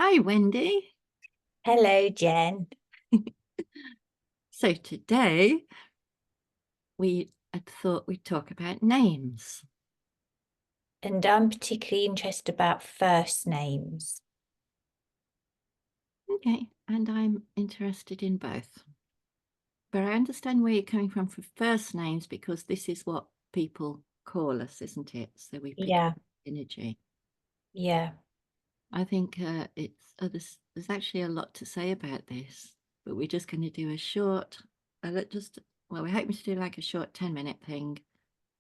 Hi, Wendy. Hello, Jen. So today we had thought we'd talk about names. And I'm particularly interested about first names. Okay, and I'm interested in both. But I understand where you're coming from for first names because this is what people call us, isn't it? So we pick up Yeah, energy. yeah, I think there's actually a lot to say about this, but we're just going to do a short, we're hoping to do like a short 10-minute thing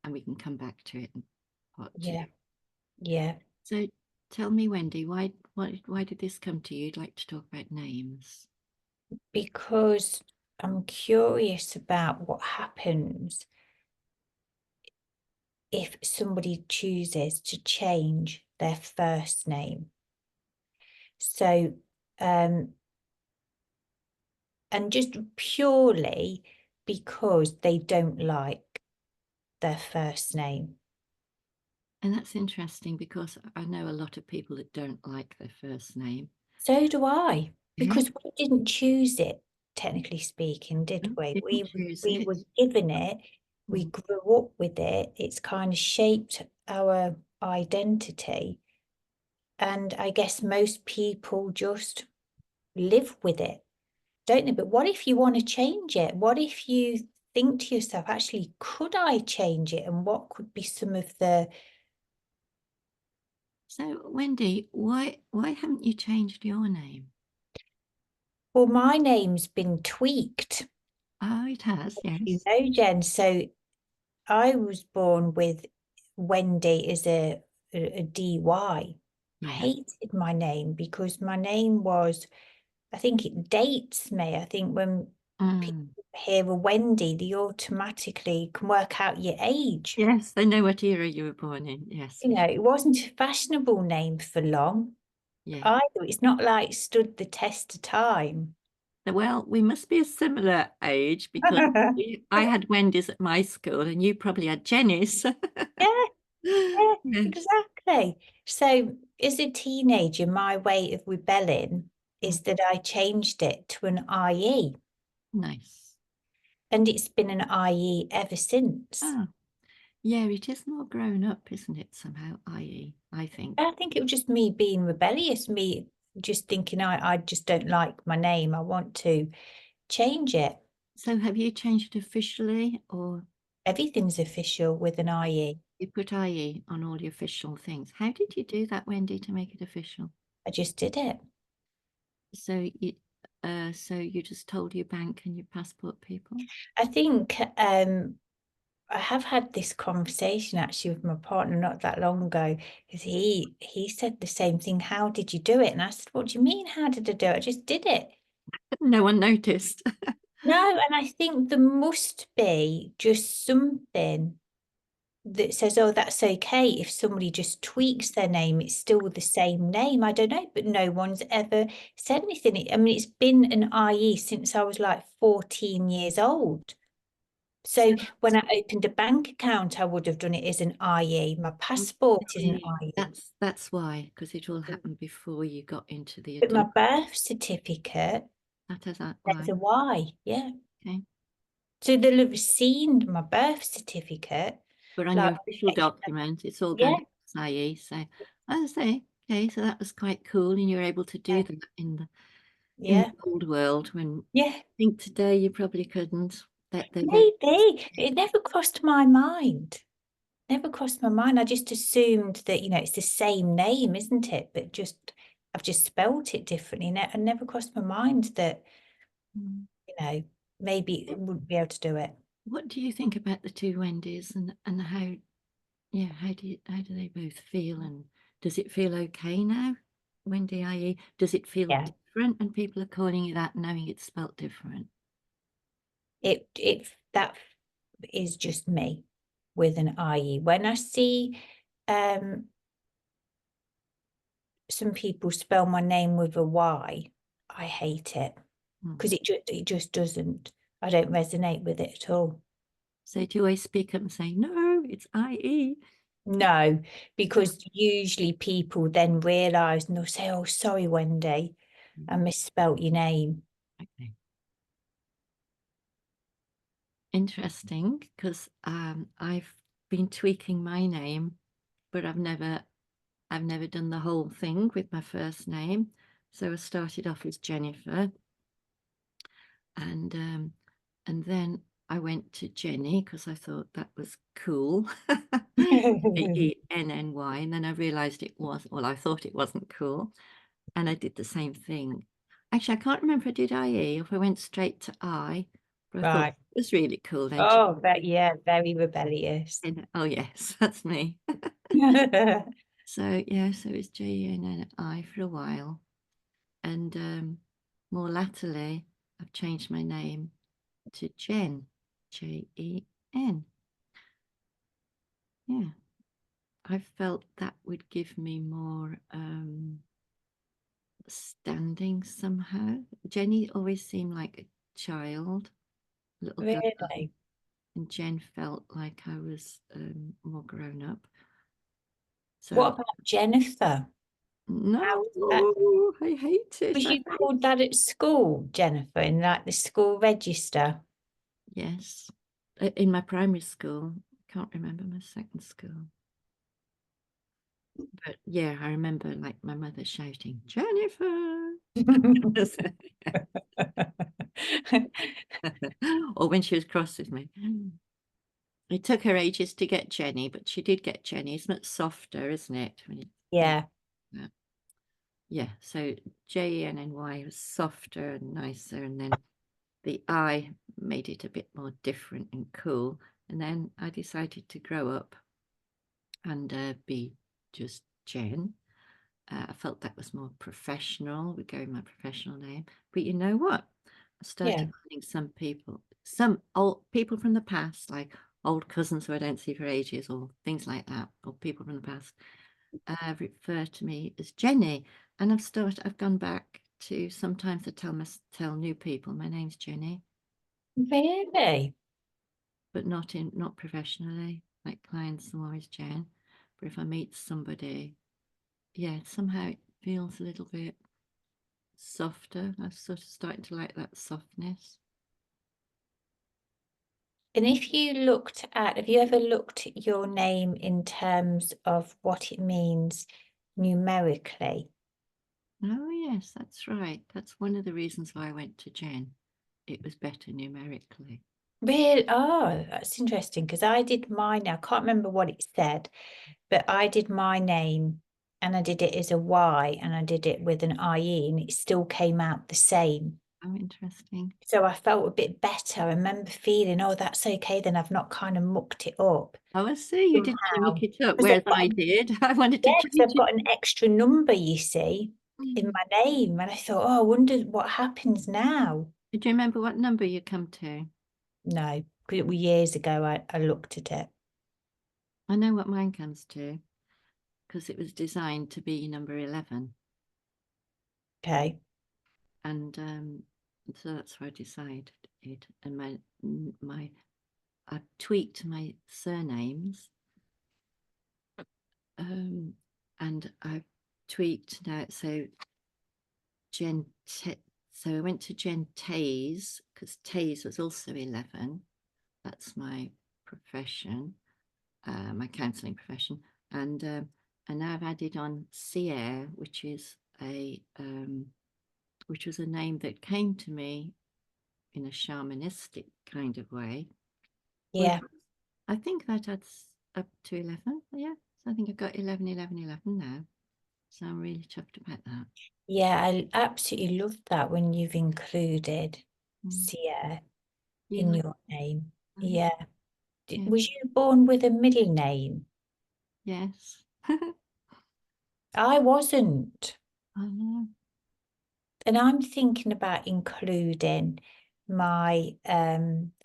and we can come back to it in part two. yeah, yeah. So tell me, Wendy, why did this come to you? You'd like to talk about names. Because I'm curious about what happens if somebody chooses to change their first name. So, um, and just purely because they don't like their first name. And that's interesting because I know a lot of people that don't like their first name. So do I, Yeah, because we didn't choose it, technically speaking, did no, we? didn't choose We it. were given it, we Mm. grew up with it, it's kind of shaped our identity. And I guess most people just live with it, don't they? But what if you want to change it? What if you think to yourself, actually, could I change it? And what could be some of the, So, Wendy, why haven't you changed your name? well, my name's been tweaked, Oh, it has, you yes. know, Jen. So I was born with Wendie as a DY. I Yeah. hated my name because my name was, I think it dates me. I think when people Mm. hear a Wendy, they automatically can work out your age. Yes, I know what era you were born in. Yes, You know, it wasn't a fashionable name for long yeah. either. It's not like stood the test of time. Well, we must be a similar age because I had Wendy's at my school and you probably had Jenny's. Yeah, yeah, Yes. exactly. So, as a teenager, my way of rebelling Mm. is that I changed it to an IE, Nice. and it's been an IE ever since. Oh, yeah, it is more grown up, isn't it, somehow, i.e., I think. I think it was just me being rebellious, me just thinking I just don't like my name. I want to change it. So have you changed it officially or Everything's official with an IE. you put IE on all the official things? How did you do that, Wendy, to make it official? I just did it. So you just told your bank and your passport people? I think I have had this conversation actually with my partner not that long ago because he said the same thing. How did you do it? And I said, what do you mean? How did I do it? I just did it. No one noticed. No, and I think there must be just something that says, oh, that's okay. If somebody just tweaks their name, it's still the same name. I don't know, but no one's ever said anything. I mean, it's been an IE since I was like 14 years old. So So when I opened a bank account, I would have done it as an IE. My passport is an okay, IE. that's why, because it all happened before you got into the But my adult. birth certificate, That is that there's why. a Y. Yeah. Okay. So they'll have seen my birth certificate. But on Like, your official document, it's all going yeah, to SIE. So as I say, okay, so that was quite cool, and you're able to do yeah, that in the yeah. old world when I Yeah. think today you probably couldn't. That they're very Maybe. It never crossed my mind. Never crossed my mind. I just assumed that, it's the same name, isn't it? But just I've just spelt it differently. And never crossed my mind that, Mm. you know, maybe it wouldn't be able to do it. What do you think about the two Wendy's and how yeah how do they both feel and does it feel okay now? Wendy, i.e., does it feel Yeah. different and people are calling you that knowing it's spelt different? It that is just me with an IE. When I see um some people spell my name with a Y, I hate it Mm. because it just doesn't. I don't resonate with it at all. So do you always speak up and say, no, it's IE? No, because usually people then realise and they'll say, "Oh, sorry, Wendy, I misspelt your name." Okay. Interesting, because I've been tweaking my name, but I've never done the whole thing with my first name. So I started off as Jennifer, and then I went to Jenny because I thought that was cool. Jenny, and then I realized it wasn't. Well, I thought it wasn't cool, and I did the same thing. Actually, I can't remember if I did IE or if I went straight to I, but I thought Right. it was really cool then. Oh, that, yeah, very rebellious. Oh yes, that's me. So yeah, so it's Jenni for a while, and more latterly, I've changed my name to Jen, Jen. Yeah, I felt that would give me more standing somehow. Jenny always seemed like a child, a little girl, Really? and Jen felt like I was more grown up. What So about Jennifer? How no, was that? I hate it. Was you called that at school, Jennifer, in like the school register? Yes, in my primary school. I can't remember my second school. But yeah, I remember like my mother shouting, Jennifer. Or when she was cross with me. It took her ages to get Jenny, but she did get Jenny. It's much softer, isn't it? Yeah. Yeah, so Jenny was softer and nicer, and then the I made it a bit more different and cool. And then I decided to grow up and be just Jen. I felt that was more professional, would go in my professional name. But you know what? I Yeah. started finding some old people from the past, like old cousins who I don't see for ages, or things like that, or people from the past, refer to me as Jenny. And I've gone back to sometimes I tell new people my name's Jenny, Really? but not professionally. Like clients, I'm always Jen. But if I meet somebody, yeah, somehow it feels a little bit softer. I'm sort of starting to like that softness. And if you looked at, have you ever looked at your name in terms of what it means numerically? Oh, yes, that's right. That's one of the reasons why I went to Jen. It was better numerically. Really? Oh, that's interesting because I did mine. I can't remember what it said, but I did my name and I did it as a Y and I did it with an IE and it still came out the same. Oh, interesting. So I felt a bit better. I remember feeling, oh, that's okay. Then I've not kind of mucked it up Oh, I see. You didn't somehow. look it up, Because whereas I did. I wanted to I've change it. got an extra number, you see, in my name. And I thought, oh, I wonder what happens now. Did you remember what number you come to? No, because it was years ago I looked at it. I know what mine comes to because it was designed to be number 11. Okay. And so that's where I decided it. And I tweaked my surnames, and I tweaked now. So Jen, so I went to Jen Tays because Tays was also 11. That's my profession, my counselling profession. And now I've added on Sierre, which was a name that came to me in a shamanistic kind of way. Which Yeah. I think that adds up to 11. Yeah, so I think I've got 11, 11, 11 now. So I'm really chuffed about that. Yeah, I absolutely love that when you've included Mm. Sia You in like your name. that? Yeah. Yeah. Was you born with a middle name? Yes. I wasn't. I know. And I'm thinking about including my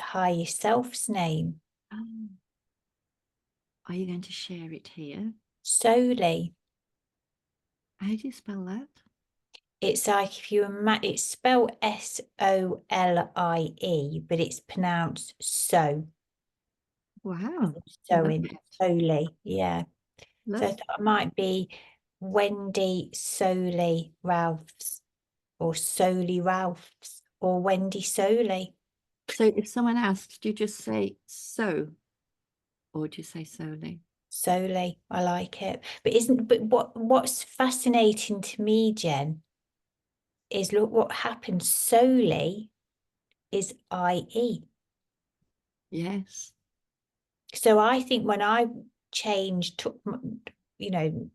higher self's name Oh, are you going to share it here? solely. How do you spell that? It's like if you imagine it's spelled SOLIE, but it's pronounced so. Wow. I love Sewing it. solely. Yeah. So Love. that might be Wendie solely Ralph's, or solely Ralph's, or Wendie solely. So if someone asks, do you just say so, or do you say solely? Solely, I like it. But what's fascinating to me, Jen, is look what happens solely is IE. Yes. So I think when I took, you know,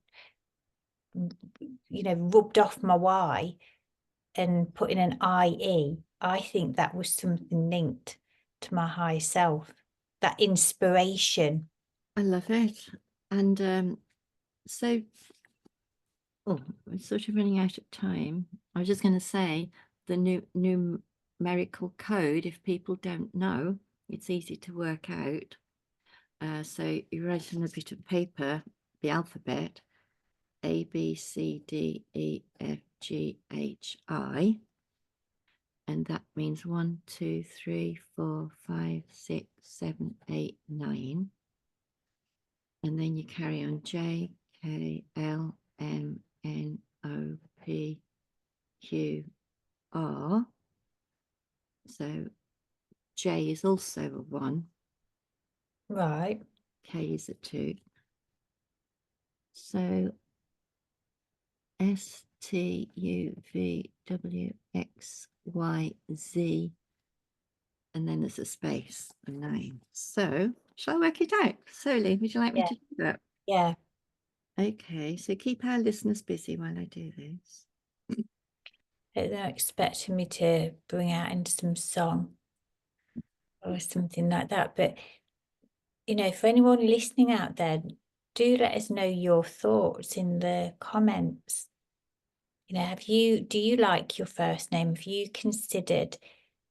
rubbed off my Y and put in an IE, I think that was something linked to my higher self, that inspiration. I love it. And so, oh, we're sort of running out of time. I was just going to say the numerical code, if people don't know, it's easy to work out. So you write on a bit of paper the alphabet, A, B, C, D, E, F, G, H, I. And that means 1, 2, 3, 4, 5, 6, 7, 8, 9. And then you carry on J, K, L, M, N, O, P, Q, R. So J is also a 1, Right. K is a 2. So S, T, U, V, W, X, Y, Z. And then there's a space, a 9. So shall I work it out? Solely, would you like me Yeah. to do that? Yeah. Okay, so keep our listeners busy while I do this. They're expecting me to bring out into some song or something like that. But, for anyone listening out there, do let us know your thoughts in the comments. Do you like your first name? Have you considered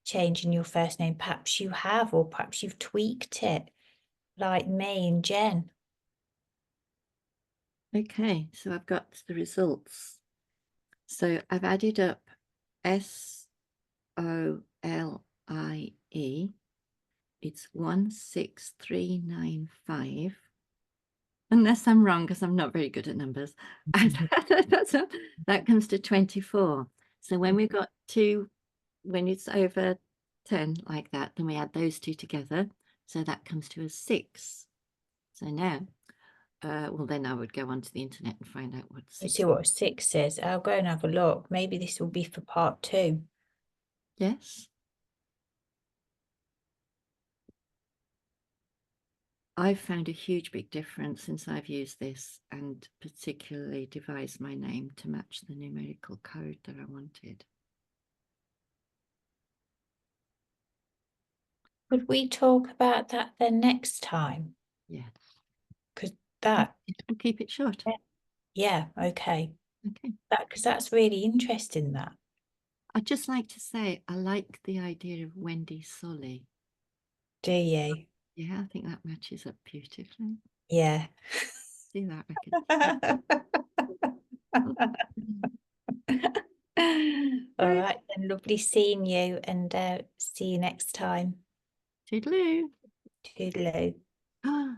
changing your first name? Perhaps you have, or perhaps you've tweaked it like me and Jen. Okay, so I've got the results. So I've added up SOLIE. It's 16395. Unless I'm wrong, because I'm not very good at numbers. That comes to 24. So when we've got two, when it's over 10 like that, then we add those two together. So that comes to a 6. So now, well, then I would go onto the internet and find out what You 6 see what 6 is. I'll go and have a look. Maybe this will be for part 2. Yes. I've found a huge big difference since I've used this, and particularly devised my name to match the numerical code that I wanted. Could we talk about that then next time? Yes. Because that, And keep it short. yeah, okay. Okay. Because that's really interesting, that. I'd just like to say I like the idea of Wendie Solly. Do you? Yeah, I think that matches up beautifully. Yeah. See that record. All right, then lovely seeing you, and see you next time. Toodaloo. Toodaloo. Ah.